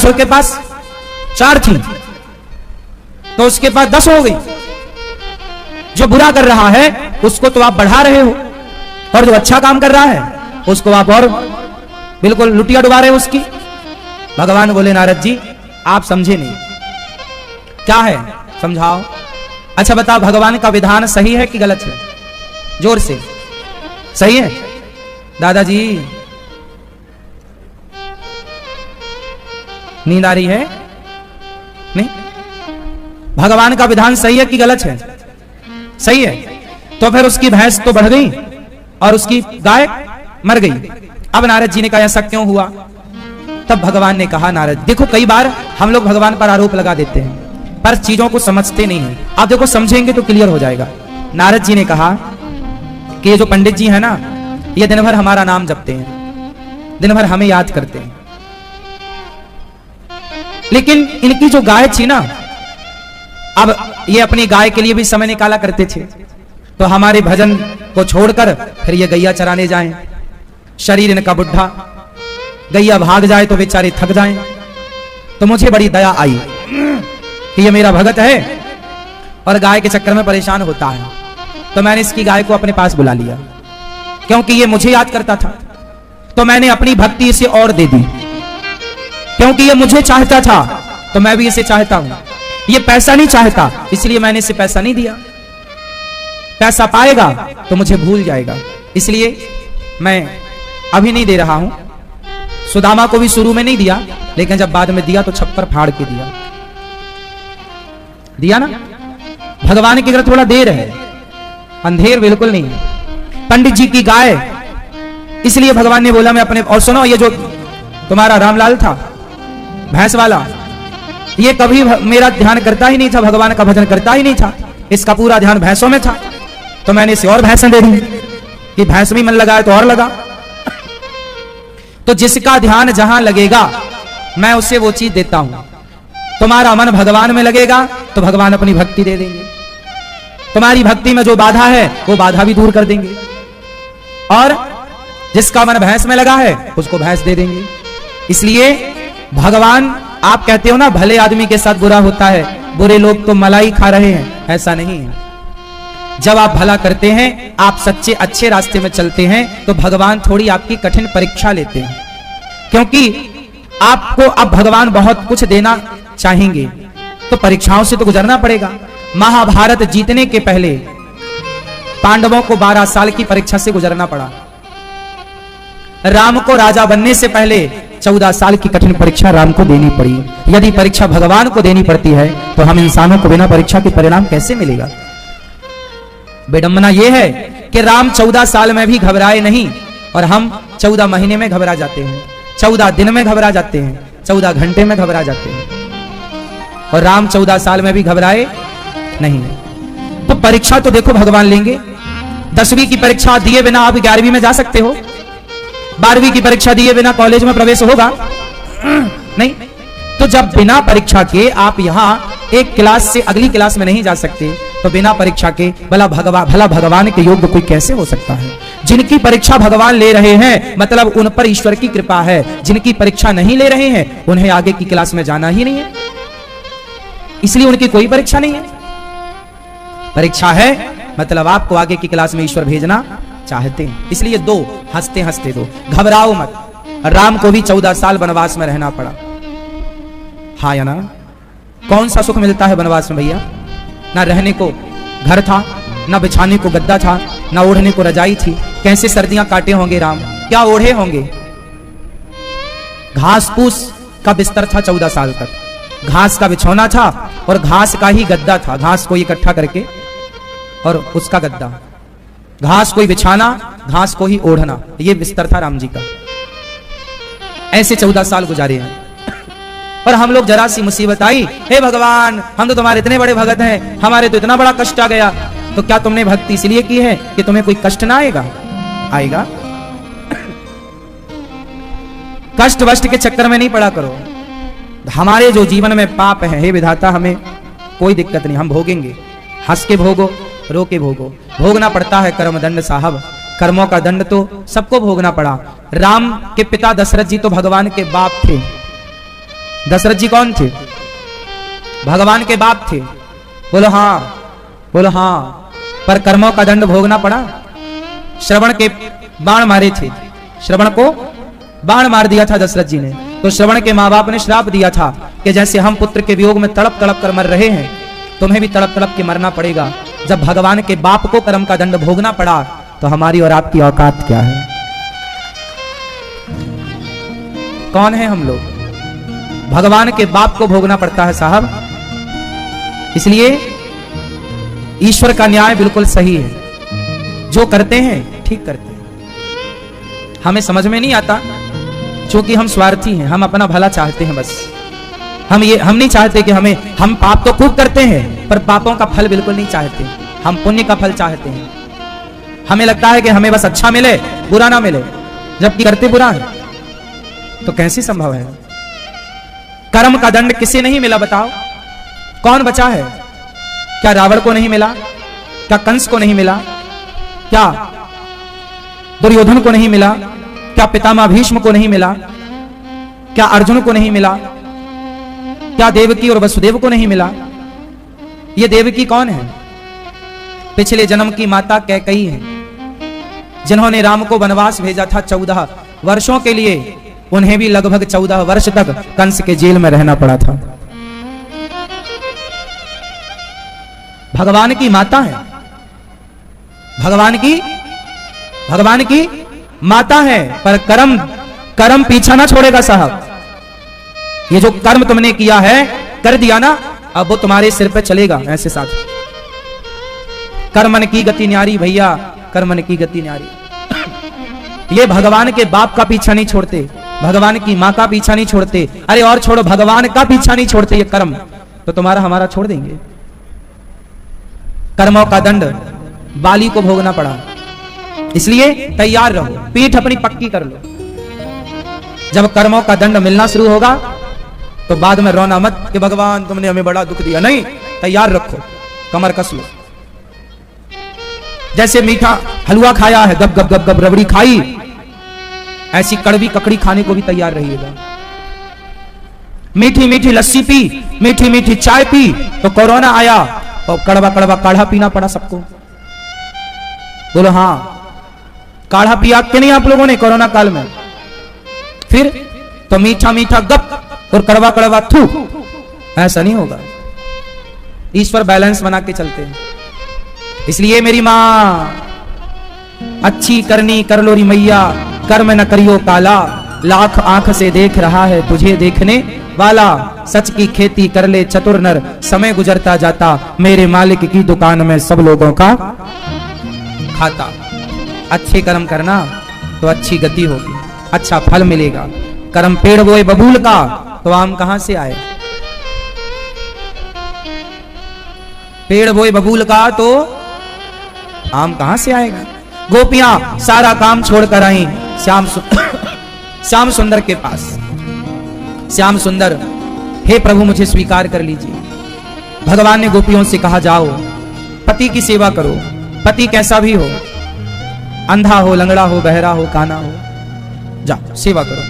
रसोई के पास 4 थी तो उसके पास 10 हो गई। जो बुरा कर रहा है उसको तो आप बढ़ा रहे हो, और जो अच्छा काम कर रहा है उसको आप और बिल्कुल लुटिया डुबा रहे हो उसकी। भगवान बोले नारद जी आप समझे नहीं, क्या है समझाओ। अच्छा बताओ भगवान का विधान सही है कि गलत है? जोर से। सही है दादाजी? नींद आ रही है? नहीं। भगवान का विधान सही है कि गलत है? सही है। तो फिर उसकी भैंस तो बढ़ गई और उसकी गाय मर गई। अब नारद जी ने कहा ऐसा क्यों हुआ? तब भगवान ने कहा नारद देखो कई बार हम लोग भगवान पर आरोप लगा देते हैं पर चीजों को समझते नहीं है। आप देखो समझेंगे तो क्लियर हो जाएगा। नारद जी ने कहा कि ये जो पंडित जी हैं ना ये दिन भर हमारा नाम जपते हैं, दिन भर हमें याद करते हैं, लेकिन इनकी जो गाय थी ना, अब ये अपनी गाय के लिए भी समय निकाला करते थे, तो हमारे भजन को छोड़कर फिर ये गैया चराने जाएं। शरीर इनका बुढ़ा, गैया भाग जाए तो बेचारे थक जाएं। तो मुझे बड़ी दया आई कि ये मेरा भगत है और गाय के चक्कर में परेशान होता है, तो मैंने इसकी गाय को अपने पास बुला लिया क्योंकि ये मुझे याद करता था। तो मैंने अपनी भक्ति इसे और दे दी क्योंकि ये मुझे चाहता था तो मैं भी इसे चाहता हूं। ये पैसा नहीं चाहता इसलिए मैंने इसे पैसा नहीं दिया। पैसा पाएगा तो मुझे भूल जाएगा, इसलिए मैं अभी नहीं दे रहा हूं। सुदामा को भी शुरू में नहीं दिया, लेकिन जब बाद में दिया तो छप्पर फाड़ के दिया ना। भगवान की तरफ थोड़ा देर है, अंधेर बिल्कुल नहीं है। पंडित जी की गाय, इसलिए भगवान ने बोला मैं अपने। और सुनो ये जो तुम्हारा रामलाल था भैंस वाला, ये कभी मेरा ध्यान करता ही नहीं था, भगवान का भजन करता ही नहीं था, इसका पूरा ध्यान भैंसों में था। तो मैंने इसे और भैंसें दे दी कि भैंस में मन लगाए तो और लगा। तो जिसका ध्यान जहां लगेगा मैं उसे वो चीज देता हूं। तुम्हारा मन भगवान में लगेगा तो भगवान अपनी भक्ति दे देंगे। तुम्हारी भक्ति में जो बाधा है वो बाधा भी दूर कर देंगे, और जिसका मन भैंस में लगा है उसको भैंस दे देंगे। इसलिए भगवान, आप कहते हो ना भले आदमी के साथ बुरा होता है, बुरे लोग तो मलाई खा रहे हैं, ऐसा नहीं है। जब आप भला करते हैं, आप सच्चे अच्छे रास्ते में चलते हैं, तो भगवान थोड़ी आपकी कठिन परीक्षा लेते हैं, क्योंकि आपको अब भगवान बहुत कुछ देना चाहेंगे, तो परीक्षाओं से तो गुजरना पड़ेगा। महाभारत जीतने के पहले पांडवों को 12 साल की परीक्षा से गुजरना पड़ा। राम को राजा बनने से पहले 14 साल की कठिन परीक्षा राम को देनी पड़ी। यदि परीक्षा भगवान को देनी पड़ती है तो हम इंसानों को बिना परीक्षा के परिणाम कैसे मिलेगा? विडंबना यह है कि राम 14 साल में भी घबराए नहीं, और हम 14 महीने में घबरा जाते हैं, 14 दिन में घबरा जाते हैं, 14 घंटे में घबरा जाते हैं, और राम 14 साल में भी घबराए नहीं। तो परीक्षा तो देखो भगवान लेंगे। 10वीं की परीक्षा दिए बिना आप 11वीं में जा सकते हो? 12वीं की परीक्षा दिए बिना कॉलेज में प्रवेश होगा? नहीं। तो जब बिना परीक्षा के आप यहां एक क्लास से अगली क्लास में नहीं जा सकते, तो बिना परीक्षा के भला भगवान के योग्य कोई कैसे हो सकता है? जिनकी परीक्षा भगवान ले रहे हैं मतलब उन पर ईश्वर की कृपा है। जिनकी परीक्षा नहीं ले रहे हैं उन्हें आगे की क्लास में जाना ही नहीं है, इसलिए उनकी कोई परीक्षा नहीं है। परीक्षा है मतलब आपको आगे की क्लास में ईश्वर भेजना चाहते हैं, इसलिए दो, हंसते हंसते दो, घबराओ मत। राम को भी 14 साल वनवास में रहना पड़ा, हाँ या ना? कौन सा सुख मिलता है वनवास में भैया? ना रहने को घर था, ना बिछाने को गद्दा था, ना ओढ़ने को रजाई थी। कैसे सर्दियां काटे होंगे राम, क्या ओढ़े होंगे? घास फूस का बिस्तर था 14 साल तक, घास का बिछौना था और घास का ही गद्दा था, घास को इकट्ठा करके और उसका गद्दा, घास को ही बिछाना, घास को ही ओढ़ना, ये बिस्तर था राम जी का। ऐसे 14 साल गुजारे हैं। और हम लोग जरा सी मुसीबत आई, हे भगवान हम तो तुम्हारे इतने बड़े भगत हैं, हमारे तो इतना बड़ा कष्ट आ गया। तो क्या तुमने भक्ति इसलिए की है कि तुम्हें कोई कष्ट ना आएगा? आएगा। कष्ट वष्ट के चक्कर में नहीं पड़ा करो। हमारे जो जीवन में पाप है, हे विधाता हमें कोई दिक्कत नहीं, हम भोगेंगे। हंस के भोगो, रो के भोगो, भोगना पड़ता है कर्म दंड साहब, कर्मों का दंड तो सबको भोगना पड़ा। राम के पिता दशरथ जी तो भगवान के बाप थे, दशरथ जी कौन थे? भगवान के बाप थे। बोलो हाँ, बोलो हाँ। पर कर्मों का दंड भोगना पड़ा। श्रवण के बाण मारे थे, श्रवण को बाण मार दिया था दशरथ जी ने। तो श्रवण के माँ बाप ने श्राप दिया था कि जैसे हम पुत्र के वियोग में तड़प तड़प कर मर रहे हैं, तुम्हें भी तड़प तड़प के मरना पड़ेगा। जब भगवान के बाप को कर्म का दंड भोगना पड़ा तो हमारी और आपकी औकात क्या है? कौन है हम लोग? भगवान के बाप को भोगना पड़ता है साहब। इसलिए ईश्वर का न्याय बिल्कुल सही है। जो करते हैं ठीक करते हैं। हमें समझ में नहीं आता क्योंकि हम स्वार्थी हैं, हम अपना भला चाहते हैं। बस हम नहीं चाहते कि हम पाप तो खूब करते हैं पर पापों का फल बिल्कुल नहीं चाहते। हम पुण्य का फल चाहते हैं। हमें लगता है कि हमें बस अच्छा मिले, बुरा ना मिले, जबकि करते बुरा है। तो कैसे संभव है? कर्म का दंड किसे नहीं मिला बताओ? कौन बचा है? क्या रावण को नहीं मिला? क्या कंस को नहीं मिला? क्या दुर्योधन को नहीं मिला? क्या पितामह भीष्म को नहीं मिला? क्या अर्जुन को नहीं मिला? क्या देवकी और वसुदेव को नहीं मिला? ये देवकी कौन है? पिछले जन्म की माता कैकेयी है, जिन्होंने राम को वनवास भेजा था 14 वर्षों के लिए। उन्हें भी लगभग 14 वर्ष तक कंस के जेल में रहना पड़ा था। भगवान की माता है, भगवान की माता है। पर कर्म पीछा ना छोड़ेगा साहब। ये जो कर्म तुमने किया है, कर दिया ना, अब वो तुम्हारे सिर पे चलेगा ऐसे साथ। कर्मन की गति न्यारी भैया, कर्मन की गति न्यारी। ये भगवान के बाप का पीछा नहीं छोड़ते, भगवान की माँ का पीछा नहीं छोड़ते। अरे और छोड़ो, भगवान का पीछा नहीं छोड़ते ये कर्म, तो तुम्हारा हमारा छोड़ देंगे। कर्मों का दंड बाली को भोगना पड़ा, इसलिए तैयार रहो, पीठ अपनी पक्की कर लो। जब कर्मों का दंड मिलना शुरू होगा तो बाद में रोना मत कि भगवान तुमने हमें बड़ा दुख दिया। नहीं, तैयार रखो, कमर कस लो। जैसे मीठा हलवा खाया है, गप गप गप गप रबड़ी खाई, ऐसी कड़वी ककड़ी खाने को भी तैयार रहिएगा। मीठी मीठी लस्सी पी, मीठी मीठी चाय पी, तो कोरोना आया और कड़वा कड़वा काढ़ा पीना पड़ा सबको। बोलो हाँ, काढ़ा पिया कि नहीं आप लोगों ने कोरोना काल में? फिर तो मीठा मीठा गप और कड़वा कड़वा थू, ऐसा नहीं होगा। ईश्वर बैलेंस बना के चलते हैं। इसलिए मेरी मां, अच्छी करनी कर लो री मैया, कर्म न करियो काला, लाख आंख से देख रहा है तुझे देखने वाला। सच की खेती कर ले चतुर नर, समय गुजरता जाता, मेरे मालिक की दुकान में सब लोगों का खाता। अच्छे कर्म करना तो अच्छी गति होगी, अच्छा फल मिलेगा। कर्म पेड़ बोए बबूल का, तो आम कहां से आए? पेड़ बोए बबूल का तो आम कहां से आएगा? गोपियां सारा काम छोड़कर आई श्याम सुंदर के पास। श्याम सुंदर, हे प्रभु मुझे स्वीकार कर लीजिए। भगवान ने गोपियों से कहा, जाओ पति की सेवा करो, पति कैसा भी हो, अंधा हो, लंगड़ा हो, बहरा हो, काना हो, जाओ सेवा करो।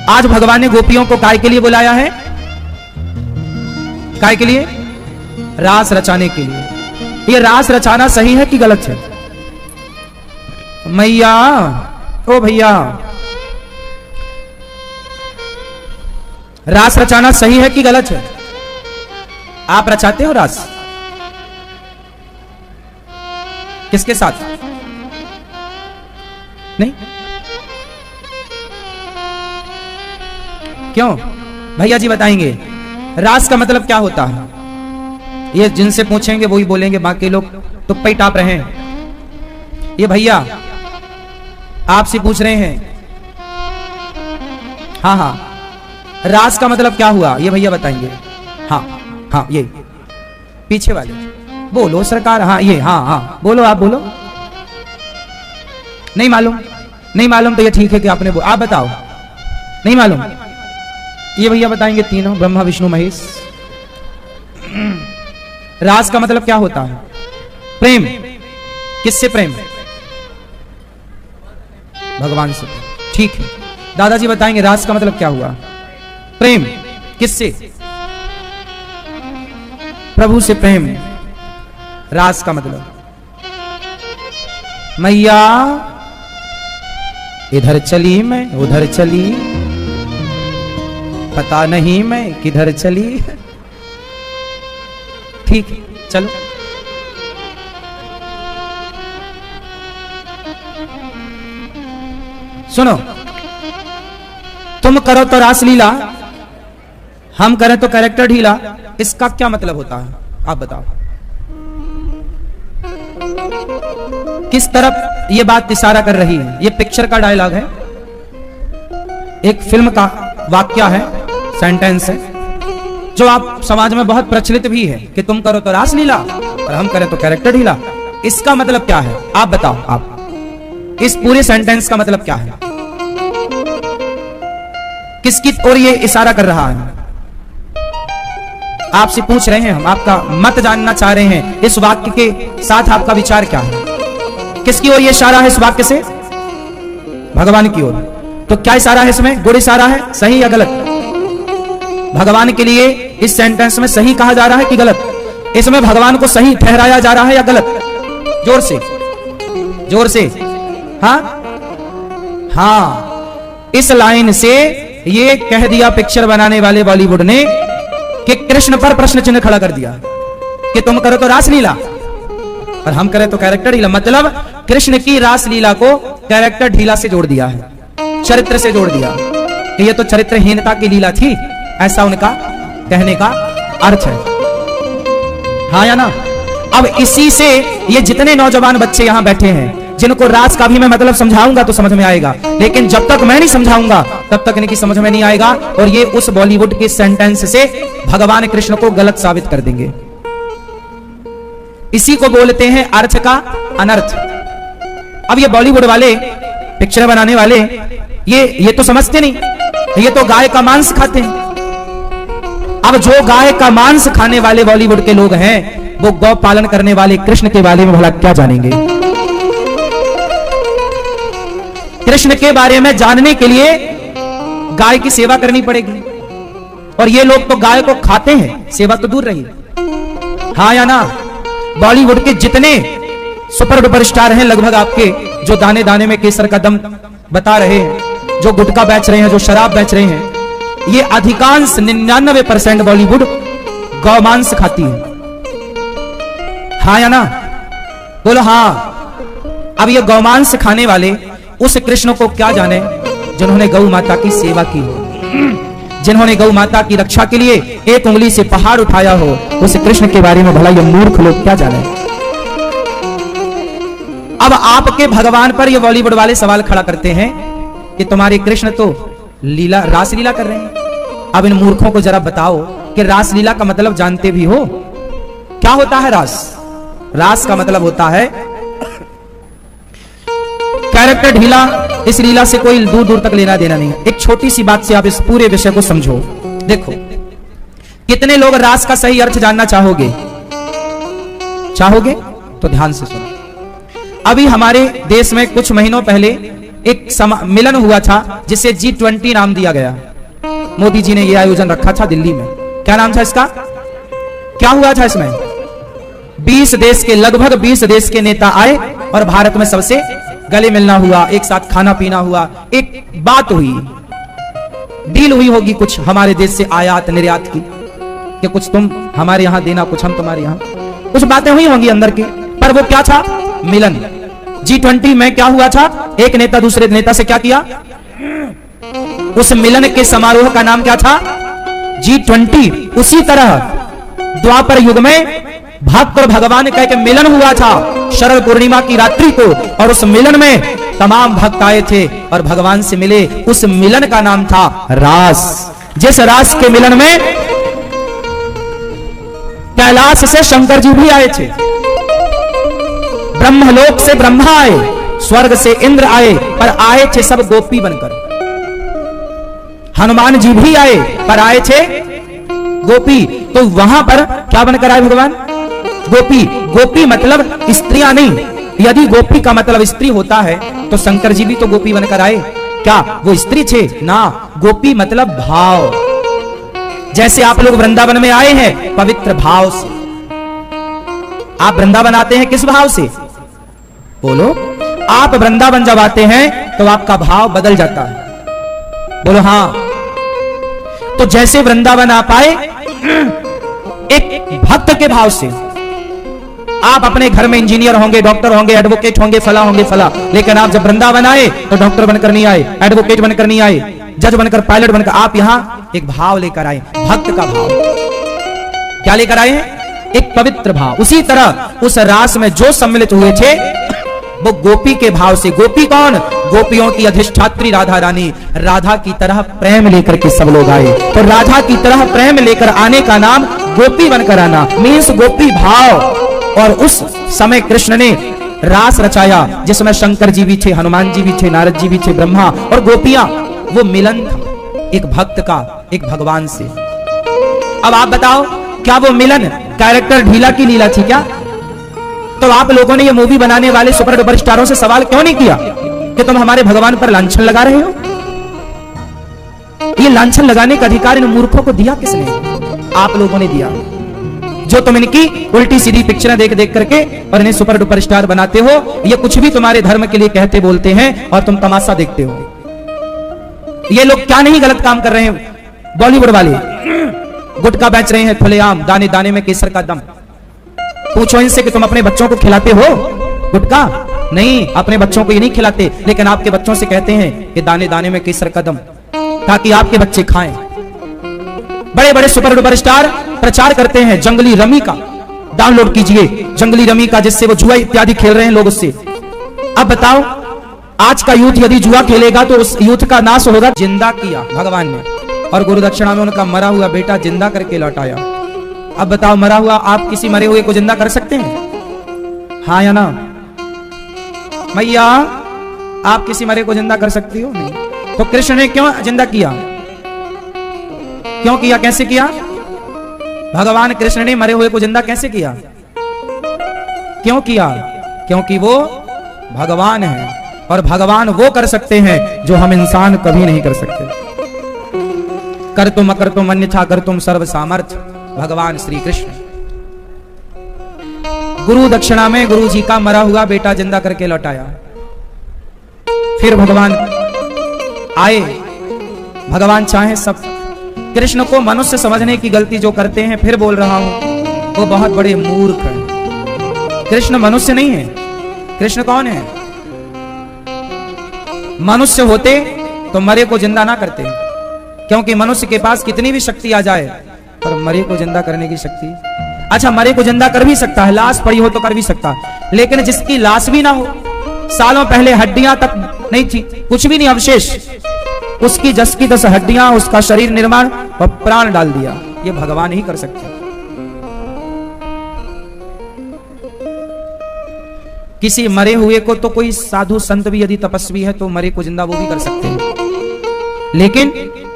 आज भगवान ने गोपियों को काय के लिए बुलाया है? काय के लिए? रास रचाने के लिए। ये रास रचाना सही है कि गलत है? मैया, ओ भैया, रास रचाना सही है कि गलत है? आप रचाते हो रास? किसके साथ? नहीं? क्यों? भैया जी बताएंगे रास का मतलब क्या होता है। ये जिनसे पूछेंगे वही बोलेंगे, बाकी लोग तुक्का ही टाप रहे हैं। ये भैया आपसे पूछ रहे हैं, हाँ हाँ, रास का मतलब क्या हुआ, ये भैया बताएंगे। हाँ हाँ, ये पीछे वाले बोलो सरकार। हाँ ये, हाँ हाँ बोलो, आप बोलो। नहीं मालूम? नहीं मालूम तो ये ठीक है कि आपने आप बताओ। नहीं मालूम? ये भैया बताएंगे तीनों, ब्रह्मा विष्णु महेश। रास का मतलब क्या होता है? प्रेम। किससे प्रेम? भगवान से। ठीक है, दादाजी बताएंगे रास का मतलब क्या हुआ? प्रेम। किससे? प्रभु से प्रेम। रास का मतलब मैया इधर चली मैं उधर चली, पता नहीं मैं किधर चली। ठीक है चलो। सुनो, तुम करो तो रासलीला, हम करें तो कैरेक्टर ढीला, इसका क्या मतलब होता है आप बताओ? किस तरफ ये बात इशारा कर रही है? ये पिक्चर का डायलॉग है, एक फिल्म का वाक्य है, सेंटेंस है, जो आप समाज में बहुत प्रचलित भी है कि तुम करो तो रासलीला और हम करें तो कैरेक्टर ढीला। इसका मतलब क्या है आप बताओ? आप इस पूरे सेंटेंस का मतलब क्या है? किसकी ओर ये इशारा कर रहा है? आपसे पूछ रहे हैं हम, आपका मत जानना चाह रहे हैं। इस वाक्य के साथ आपका विचार क्या है? किसकी ओर ये इशारा है इस वाक्य से? भगवान की ओर। तो क्या इशारा है इसमें? गुड इशारा है, सही या गलत? भगवान के लिए इस सेंटेंस में सही कहा जा रहा है कि गलत? इसमें भगवान को सही ठहराया जा रहा है या गलत? जोर से, जोर से। हाँ हाँ, इस लाइन से ये कह दिया पिक्चर बनाने वाले बॉलीवुड ने कि कृष्ण पर प्रश्न चिन्ह खड़ा कर दिया कि तुम करो तो रासलीला और हम करें तो कैरेक्टर ढीला। मतलब कृष्ण की रासलीला को कैरेक्टर ढीला से जोड़ दिया है, चरित्र से जोड़ दिया कि ये तो चरित्रहीनता की लीला थी, ऐसा उनका कहने का अर्थ है। हाँ या ना? अब इसी से ये जितने नौजवान बच्चे यहां बैठे हैं, जिनको रास का भी मैं मतलब समझाऊंगा तो समझ में आएगा, लेकिन जब तक मैं नहीं समझाऊंगा तब तक इनकी समझ में नहीं आएगा, और ये उस बॉलीवुड के सेंटेंस से भगवान कृष्ण को गलत साबित कर देंगे। इसी को बोलते हैं अर्थ का अनर्थ। अब ये बॉलीवुड वाले, पिक्चर बनाने वाले, ये तो समझते नहीं, ये तो गाय का मांस खाते हैं। अब जो गाय का मांस खाने वाले बॉलीवुड के लोग हैं, वो गौ पालन करने वाले कृष्ण के बारे में भला क्या जानेंगे? कृष्ण के बारे में जानने के लिए गाय की सेवा करनी पड़ेगी, और ये लोग तो गाय को खाते हैं, सेवा तो दूर रही। हाँ या ना? बॉलीवुड के जितने सुपर डुपर स्टार हैं लगभग आपके, जो दाने दाने में केसर का दम बता रहे हैं, जो गुटखा बेच रहे हैं, जो शराब बेच रहे हैं, ये अधिकांश 99% बॉलीवुड गौमांस खाती है। हाँ या ना? बोलो हाँ। अब ये गौमांस खाने वाले उस कृष्ण को क्या जाने जिन्होंने गौ माता की सेवा की हो, जिन्होंने गौ माता की रक्षा के लिए एक उंगली से पहाड़ उठाया हो, उस कृष्ण के बारे में भला ये मूर्ख लोग क्या जाने? अब आपके भगवान पर ये बॉलीवुड वाले सवाल खड़ा करते हैं कि तुम्हारे कृष्ण तो लीला, रासलीला कर रहे हैं। अब इन मूर्खों को जरा बताओ कि रासलीला का मतलब जानते भी हो? क्या होता है रास? रास का मतलब होता है कैरेक्टर ढीला। इस लीला से कोई दूर दूर तक लेना देना नहीं है। एक छोटी सी बात से आप इस पूरे विषय को समझो। देखो, कितने लोग रास का सही अर्थ जानना चाहोगे? चाहोगे तो ध्यान से सुनो। अभी हमारे देश में कुछ महीनों पहले एक मिलन हुआ था, जिसे G20 नाम दिया गया। मोदी जी ने यह आयोजन रखा था दिल्ली में। क्या नाम था इसका? क्या हुआ था इसमें? 20 देश के, लगभग 20 देश के नेता आए और भारत में सबसे गले मिलना हुआ, एक साथ खाना पीना हुआ, एक बात हुई, डील हुई होगी कुछ हमारे देश से आयात निर्यात की, कि कुछ तुम हमारे यहां देना, कुछ हम तुम्हारे यहां, कुछ बातें हुई होंगी अंदर की। पर वो क्या था? मिलन। G20 में क्या हुआ था? एक नेता दूसरे नेता से क्या किया? उस मिलन के समारोह का नाम क्या था? G20। उसी तरह द्वापर युग में भक्त और भगवान कह के मिलन हुआ था शरद पूर्णिमा की रात्रि को, और उस मिलन में तमाम भक्त आए थे और भगवान से मिले। उस मिलन का नाम था रास। जिस रास के मिलन में कैलाश से शंकर जी भी आए थे, ब्रह्मलोक से ब्रह्मा आए, स्वर्ग से इंद्र आए, पर आए थे सब गोपी बनकर। हनुमान जी भी आए पर आए थे गोपी। तो वहां पर क्या बनकर आए भगवान? गोपी। गोपी मतलब स्त्रियां नहीं। यदि गोपी का मतलब स्त्री होता है तो शंकर जी भी तो गोपी बनकर आए। क्या वो स्त्री थे? ना, गोपी मतलब भाव। जैसे आप लोग वृंदावन में आए हैं पवित्र भाव से, आप वृंदावन आते हैं किस भाव से? बोलो। आप वृंदावन जब आते हैं तो आपका भाव बदल जाता है। बोलो हाँ। तो जैसे वृंदावन आप आए एक भक्त के भाव से, आप अपने घर में इंजीनियर होंगे, डॉक्टर होंगे, एडवोकेट होंगे, फला होंगे फला, लेकिन आप जब वृंदावन आए तो डॉक्टर बनकर नहीं आए, एडवोकेट बनकर नहीं आए, जज बनकर, पायलट बनकर, आप यहां एक भाव लेकर आए, भक्त का भाव। क्या लेकर आए हैं? एक पवित्र भाव। उसी तरह उस रास में जो सम्मिलित हुए थे वो गोपी के भाव से। गोपी कौन? गोपियों की अधिष्ठात्री राधा रानी। राधा की तरह प्रेम लेकर के सब लोग आए, तो राधा की तरह प्रेम लेकर आने का नाम गोपी बनकर आना, मीन्स गोपी भाव। और उस समय कृष्ण ने रास रचाया जिसमें शंकर जी भी थे, हनुमान जी भी थे, नारद जी भी थे, ब्रह्मा और गोपियां। वो मिलन था एक भक्त का एक भगवान से। अब आप बताओ, क्या वो मिलन कैरेक्टर ढीला की लीला थी क्या? तो आप लोगों ने ये मूवी बनाने वाले सुपर डुपर स्टारों से सवाल क्यों नहीं किया कि तुम हमारे भगवान पर लांछन लगा रहे हो? ये लांछन लगाने का अधिकार इन मूर्खों को दिया किसने? आप लोगों ने दिया, जो तुम इनकी उल्टी सीधी पिक्चरें देख देख करके और इन्हें सुपर डुपर स्टार बनाते हो। ये कुछ भी तुम्हारे धर्म के लिए कहते बोलते हैं और तुम तमाशा देखते हो। ये लोग क्या नहीं गलत काम कर रहे हैं? बॉलीवुड वाले गुटखा बेच रहे हैं खुलेआम, दाने दाने में केसर का दम। पूछो इनसे कि तुम अपने बच्चों को खिलाते हो गुटखा? नहीं, अपने बच्चों को ये नहीं खिलाते, लेकिन आपके बच्चों से कहते हैं कि दाने दाने में केसर का दम, ताकि आपके बच्चे खाएं। बड़े बड़े सुपर डुपर स्टार प्रचार करते हैं जंगली रमी का। डाउनलोड कीजिए जंगली रमी का, जिससे वो जुआ इत्यादि खेल रहे हैं लोग उससे। अब बताओ, आज का यूथ यदि जुआ खेलेगा तो उस यूथ का नाश होगा। जिंदा किया भगवान ने, और गुरु दक्षिणा में उनका मरा हुआ बेटा जिंदा करके लौटाया। अब बताओ, मरा हुआ आप किसी मरे हुए को जिंदा कर सकते हैं? हाँ या ना? मैया, आप किसी मरे को जिंदा कर सकती हो? नहीं। तो कृष्ण ने क्यों जिंदा किया? क्यों किया? कैसे किया? भगवान कृष्ण ने मरे हुए को जिंदा कैसे किया? क्यों किया? क्योंकि वो भगवान है, और भगवान वो कर सकते हैं जो हम इंसान कभी नहीं कर सकते। कर तुम अकर तुम अन्यथा कर तुम सर्व सामर्थ्य भगवान श्री कृष्ण। गुरु दक्षिणा में गुरु जी का मरा हुआ बेटा जिंदा करके लौटाया। फिर भगवान आए। भगवान चाहे सब। कृष्ण को मनुष्य समझने की गलती जो करते हैं, फिर बोल रहा हूं, वो बहुत बड़े मूर्ख हैं। कृष्ण मनुष्य नहीं है। कृष्ण कौन है? मनुष्य होते तो मरे को जिंदा ना करते, क्योंकि मनुष्य के पास कितनी भी शक्ति आ जाए पर मरे को जिंदा करने की शक्ति, अच्छा मरे को जिंदा कर भी सकता है, लाश पड़ी हो तो कर भी सकता है, लेकिन जिसकी लाश भी ना हो, सालों पहले हड्डियां तक नहीं थी, कुछ भी नहीं अवशेष, उसकी जस की तस हड्डियां, उसका शरीर निर्माण और प्राण डाल दिया, ये भगवान ही कर सकते हैं। किसी मरे हुए को तो कोई साधु संत भी यदि तपस्वी है तो मरे को जिंदा वो भी कर सकते हैं, लेकिन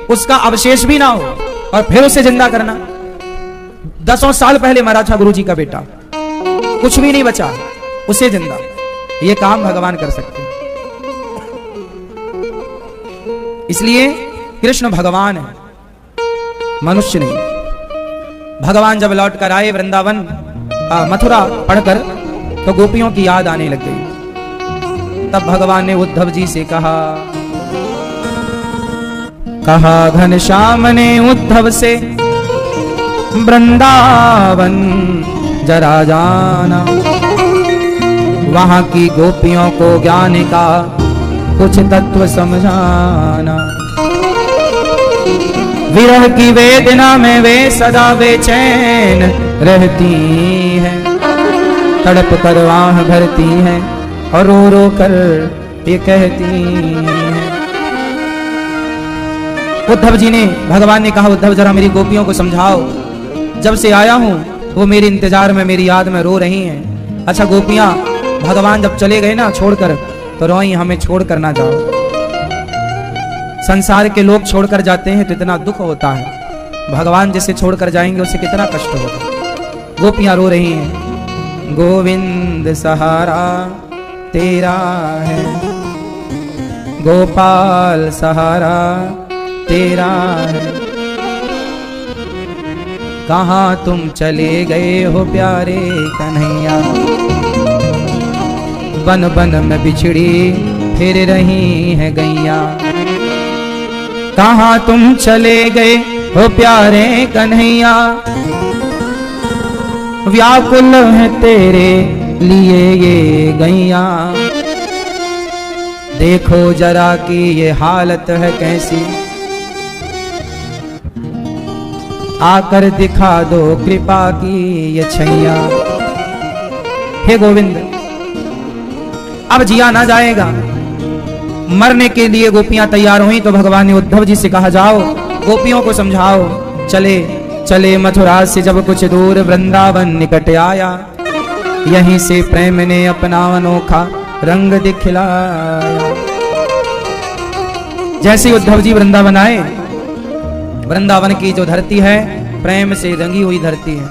उसका अवशेष भी ना हो और फिर उसे जिंदा करना। 10 साल पहले मरा था गुरु जी का बेटा, कुछ भी नहीं बचा, उसे जिंदा, ये काम भगवान कर सकते हैं। इसलिए कृष्ण भगवान है, मनुष्य नहीं। भगवान जब लौट कर आए वृंदावन, मथुरा पढ़कर, तो गोपियों की याद आने लग गई। तब भगवान ने उद्धव जी से कहा घनश्याम ने उद्धव से, वृंदावन जरा जाना, वहां की गोपियों को ज्ञान का कुछ तत्व समझाना। विरह की वेदना में वे सदा बेचैन रहती हैं, तड़प कर आह भरती हैं और रो रो कर ये कहती हैं। उद्धव जी ने, भगवान ने कहा उद्धव जरा मेरी गोपियों को समझाओ, जब से आया हूं वो मेरे इंतजार में, मेरी याद में रो रही हैं। अच्छा गोपियां, भगवान जब चले गए ना छोड़कर, तो रोई हमें छोड़कर ना जाओ। संसार के लोग छोड़कर जाते हैं तो इतना दुख होता है, भगवान जिसे छोड़कर जाएंगे उसे कितना कष्ट होगा। गोपियां रो रही हैं, गोविंद सहारा तेरा है, गोपाल सहारा तेरा है। कहाँ तुम चले गए हो प्यारे कन्हैया। बन बन में बिछड़ी फिर रही है गैया। कहाँ तुम चले गए हो प्यारे कन्हैया, व्याकुल है तेरे लिए ये गैया। देखो जरा कि ये हालत है कैसी, आकर दिखा दो कृपा की ये छैया। हे गोविंद, अब जिया ना जाएगा। मरने के लिए गोपियां तैयार हुई तो भगवान ने उद्धव जी से कहा, जाओ गोपियों को समझाओ। चले चले मथुरा से जब कुछ दूर वृंदावन निकट आया, यहीं से प्रेम ने अपना अनोखा रंग दिखलाया। जैसे उद्धव जी वृंदावन आए, वृंदावन की जो धरती है प्रेम से रंगी हुई धरती है,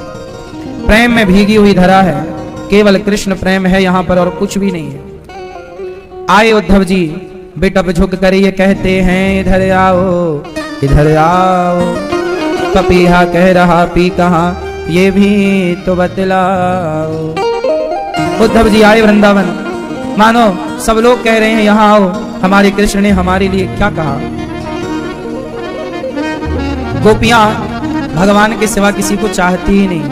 प्रेम में भीगी हुई धरा है। केवल कृष्ण प्रेम है यहाँ पर और कुछ भी नहीं है। आए उद्धव जी बेटप झुक कर ये कहते हैं, इधर आओ इधर आओ। पपीहा कह रहा पी कहाँ ये भी तो बतलाओ। उद्धव जी आए वृंदावन, मानो सब लोग कह रहे हैं यहाँ आओ, हमारे कृष्ण ने हमारे लिए क्या कहा। गोपियां भगवान के सिवा किसी को चाहती ही नहीं।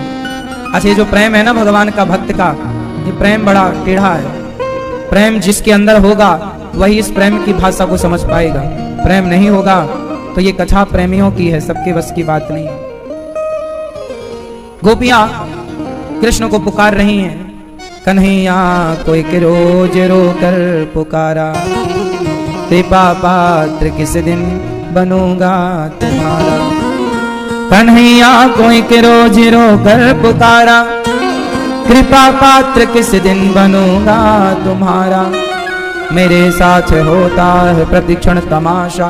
अच्छा, ये जो प्रेम है ना भगवान का भक्त का, ये प्रेम बड़ा टेढ़ा है। प्रेम जिसके अंदर होगा वही इस प्रेम की भाषा को समझ पाएगा। प्रेम नहीं होगा तो ये कथा प्रेमियों की है, सबके बस की बात नहीं है। गोपियां कृष्ण को पुकार रही हैं, कन्हैया कोई के रोज रो कर पुकारा, कृपा पात्र किस दिन बनूंगा तुम्हारा। कन्हैया कोई के रोज रो कर पुकारा, कृपा पात्र किस दिन बनूंगा तुम्हारा। मेरे साथ होता है प्रतिक्षण तमाशा,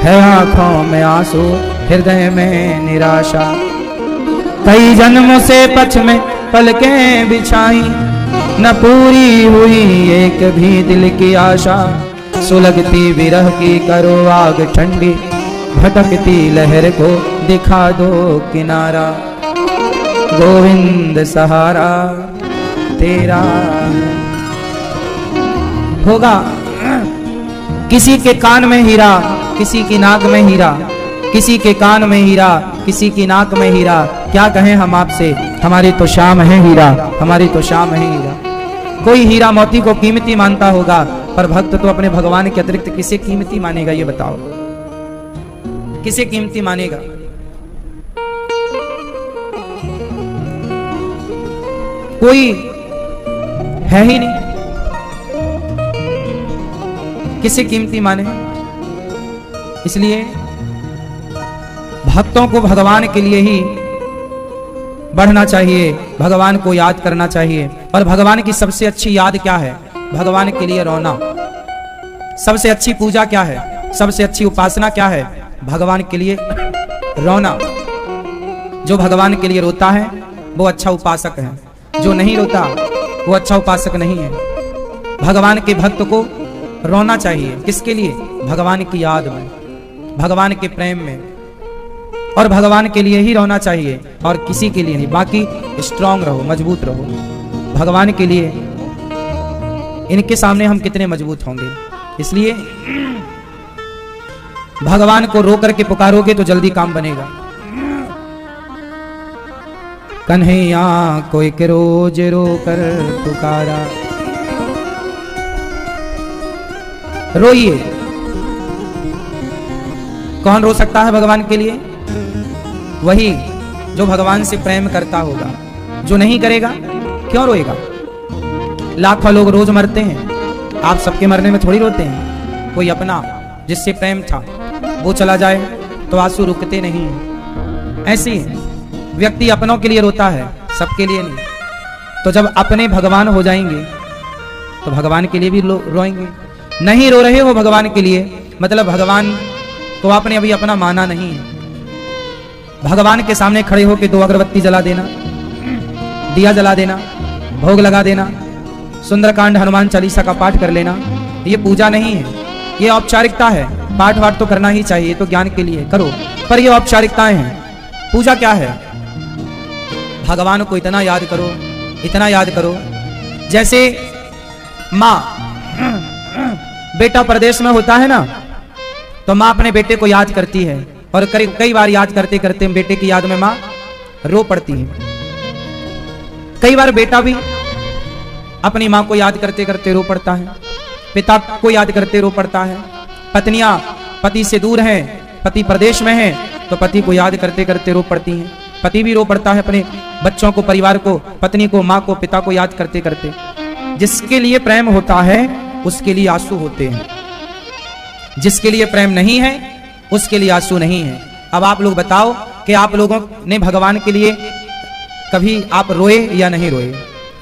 है आंखों में आंसू हृदय में निराशा। कई जन्मों से पछ में पलकें बिछाई, न पूरी हुई एक भी दिल की आशा। सुलगती विरह की करो आग ठंडी, भटकती लहर को दिखा दो किनारा। गोविंद सहारा तेरा होगा। किसी के कान में हीरा, किसी की नाक में हीरा, किसी के कान में हीरा, किसी की नाक में हीरा। क्या कहें हम आपसे, हमारी तो शाम है हीरा, हमारी तो शाम है हीरा। कोई हीरा मोती को कीमती मानता होगा, पर भक्त तो अपने भगवान के अतिरिक्त किसे कीमती मानेगा, ये बताओ, किसे कीमती मानेगा। कोई है ही नहीं, किसे कीमती माने। इसलिए भक्तों को भगवान के लिए ही बढ़ना चाहिए, भगवान को याद करना चाहिए। और भगवान की सबसे अच्छी याद क्या है? भगवान के लिए रोना। सबसे अच्छी पूजा क्या है? सबसे अच्छी उपासना क्या है? भगवान के लिए रोना। जो भगवान के लिए रोता है वो अच्छा उपासक है, जो नहीं रोता वो अच्छा उपासक नहीं है। भगवान के भक्त को रोना चाहिए। किसके लिए? भगवान की याद में, भगवान के प्रेम में, और भगवान के लिए ही रोना चाहिए और किसी के लिए नहीं। बाकी स्ट्रांग रहो, मजबूत रहो भगवान के लिए। इनके सामने हम कितने मजबूत होंगे। इसलिए भगवान को रो करके पुकारोगे तो जल्दी काम बनेगा। कन्हैया कोई के रोज रो कर पुकारा। रोइए। कौन रो सकता है भगवान के लिए? वही जो भगवान से प्रेम करता होगा। जो नहीं करेगा क्यों रोएगा? लाखों लोग रोज मरते हैं, आप सबके मरने में थोड़ी रोते हैं। कोई अपना जिससे प्रेम था वो चला जाए तो आंसू रुकते नहीं। ऐसे ही व्यक्ति अपनों के लिए रोता है, सबके लिए नहीं। तो जब अपने भगवान हो जाएंगे तो भगवान के लिए भी रोएंगे। नहीं रो रहे हो भगवान के लिए, मतलब भगवान को आपने अभी अपना माना नहीं है। भगवान के सामने खड़े होकर 2 अगरबत्ती जला देना, दिया जला देना, भोग लगा देना, सुंदरकांड हनुमान चालीसा का पाठ कर लेना, ये पूजा नहीं है, ये औपचारिकता है। पाठ वाठ तो करना ही चाहिए, तो ज्ञान के लिए करो, पर ये औपचारिकताएं हैं। पूजा क्या है? भगवान को इतना याद करो, इतना याद करो। जैसे माँ, बेटा प्रदेश में होता है ना, तो माँ अपने बेटे को याद करती है, और कई बार याद करते करते बेटे की याद में माँ रो पड़ती है। कई बार बेटा भी अपनी माँ को याद करते करते रो पड़ता है, पिता को याद करते रो पड़ता है। पत्नियां पति से दूर हैं, पति प्रदेश में है, तो पति को याद करते करते रो पड़ती हैं। पति भी रो पड़ता है अपने बच्चों को, परिवार को, पत्नी को, माँ को, पिता को याद करते करते। जिसके लिए प्रेम होता है उसके लिए आंसू होते हैं, जिसके लिए प्रेम नहीं है उसके लिए आंसू नहीं है। अब आप लोग बताओ कि आप लोगों ने भगवान के लिए कभी आप रोए या नहीं रोए?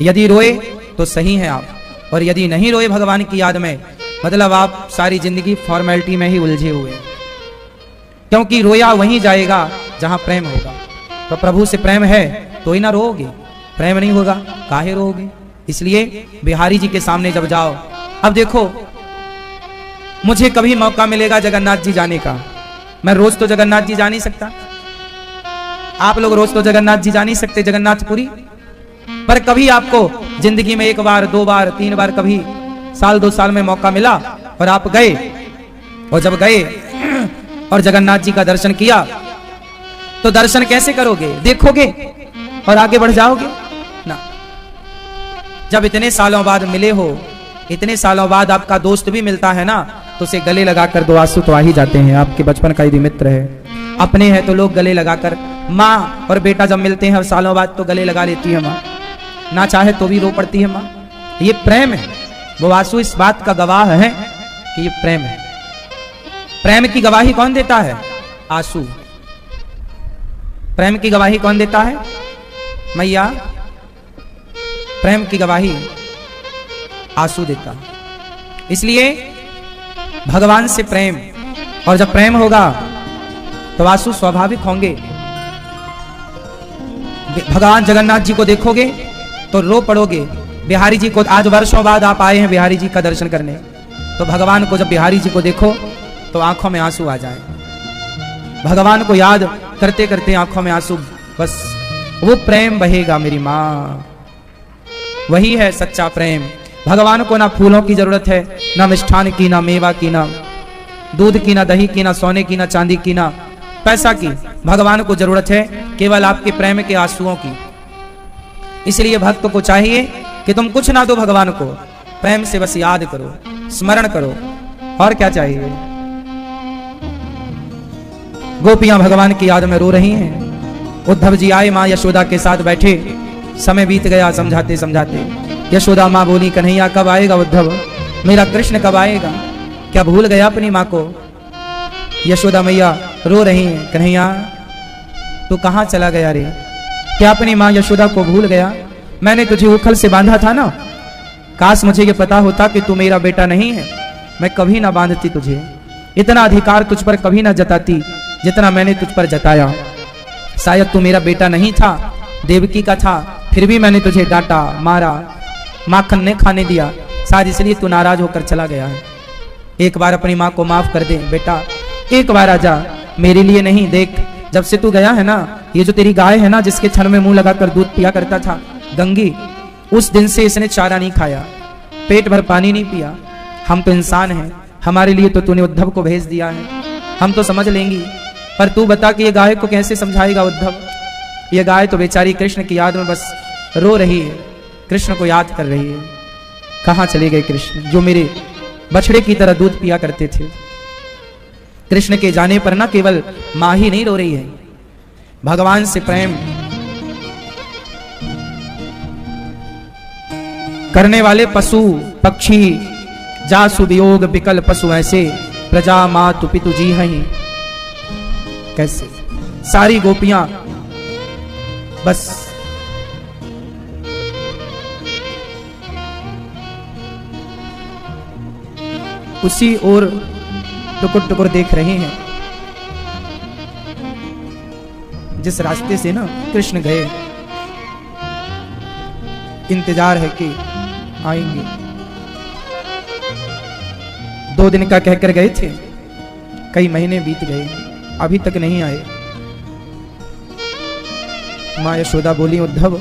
यदि रोए तो सही है आप, और यदि नहीं रोए भगवान की याद में, मतलब आप सारी जिंदगी फॉर्मेलिटी में ही उलझे हुए, क्योंकि रोया वहीं जाएगा जहां प्रेम होगा। तो प्रभु से प्रेम है तो ही ना रोओगे, प्रेम नहीं होगा काहे रोओगे? इसलिए बिहारी जी के सामने जब जाओ, अब देखो मुझे कभी मौका मिलेगा जगन्नाथ जी जाने का, मैं रोज तो जगन्नाथ जी जा नहीं सकता, आप लोग रोज तो जगन्नाथ जी जा नहीं सकते, जगन्नाथपुरी, पर कभी आपको जिंदगी में 1 बार 2 बार 3 बार, कभी साल 2 साल में मौका मिला और आप गए, और जब गए और जगन्नाथ जी का दर्शन किया, तो दर्शन कैसे करोगे? देखोगे और आगे बढ़ जाओगे ना। जब इतने सालों बाद मिले हो, इतने सालों बाद आपका दोस्त भी मिलता है ना, तो उसे गले लगाकर 2 आंसू तो आ ही जाते हैं। आपके बचपन का यदि मित्र है, अपने हैं तो लोग गले लगाकर, माँ और बेटा जब मिलते हैं सालों बाद तो गले लगा लेती है माँ, ना चाहे तो भी रो पड़ती है माँ। ये प्रेम है। वो आंसू इस बात का गवाह है कि ये प्रेम है। प्रेम की गवाही कौन देता है? आंसू। प्रेम की गवाही कौन देता है? मैया। प्रेम की गवाही आंसू देता है। इसलिए भगवान से प्रेम, और जब प्रेम होगा तो आंसू स्वाभाविक होंगे। भगवान जगन्नाथ जी को देखोगे तो रो पड़ोगे। बिहारी जी को आज वर्षों बाद आप आए हैं बिहारी जी का दर्शन करने, तो भगवान को जब बिहारी जी को देखो तो आंखों में आंसू आ जाए। भगवान को याद करते करते आंखों में आंसू, बस वो प्रेम बहेगा मेरी माँ। वही है सच्चा प्रेम। भगवान को ना फूलों की जरूरत है, ना मिष्ठान की, ना मेवा की, ना दूध की, ना दही की, ना सोने की, ना चांदी की, ना पैसा की। भगवान को जरूरत है केवल आपके प्रेम के आंसुओं की। इसलिए भक्त को चाहिए कि तुम कुछ ना दो भगवान को, प्रेम से बस याद करो, स्मरण करो, और क्या चाहिए। गोपियां भगवान की याद में रो रही हैं। उद्धव जी आए, मां यशोदा के साथ बैठे, समय बीत गया समझाते समझाते। यशोदा मां बोली, कन्हैया कब आएगा उद्धव, मेरा कृष्ण कब आएगा? क्या भूल गया अपनी मां को? यशोदा मैया रो रही हैं, कन्हैया तू कहां चला गया रे? क्या अपनी मां यशोदा को भूल गया? मैंने तुझे उखल से बांधा था ना, काश मुझे ये पता होता कि तू मेरा बेटा नहीं है, मैं कभी ना बांधती तुझे, इतना अधिकार तुझ पर कभी ना जताती जितना मैंने तुझ पर जताया। शायद तू मेरा बेटा नहीं था, देवकी का था, फिर भी मैंने तुझे डांटा, मारा, माखन ने खाने दिया, शायद इसलिए तू नाराज होकर चला गया है। एक बार अपनी माँ को माफ कर दे बेटा, एक बार आजा, मेरे लिए नहीं। देख जब से तू गया है ना, ये जो तेरी गाय है ना, जिसके छन में मुंह लगाकर दूध पिया करता था गंगी, उस दिन से इसने चारा नहीं खाया, पेट भर पानी नहीं पिया। हम तो इंसान हैं, हमारे लिए तो तूने उद्धव को भेज दिया है, हम तो समझ लेंगी, पर तू बता कि ये गाय को कैसे समझाएगा उद्धव? ये गाय तो बेचारी कृष्ण की याद में बस रो रही है, कृष्ण को याद कर रही है। कहाँ चले गए कृष्ण, जो मेरे बछड़े की तरह दूध पिया करते थे? कृष्ण के जाने पर ना केवल मां ही नहीं रो रही है, भगवान से प्रेम करने वाले पशु पक्षी, जासु वियोग विकल पशु ऐसे, प्रजा मातु पितु जी हैं। कैसे सारी गोपियां बस उसी ओर टुकुर टुकुर देख रहे हैं जिस रास्ते से ना कृष्ण गए। इंतजार है कि आएंगे। 2 दिन का कहकर गए थे, कई महीने बीत गए, अभी तक नहीं आए। माँ यशोदा बोली, उद्धव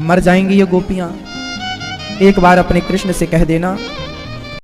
मर जाएंगी ये गोपियां, एक बार अपने कृष्ण से कह देना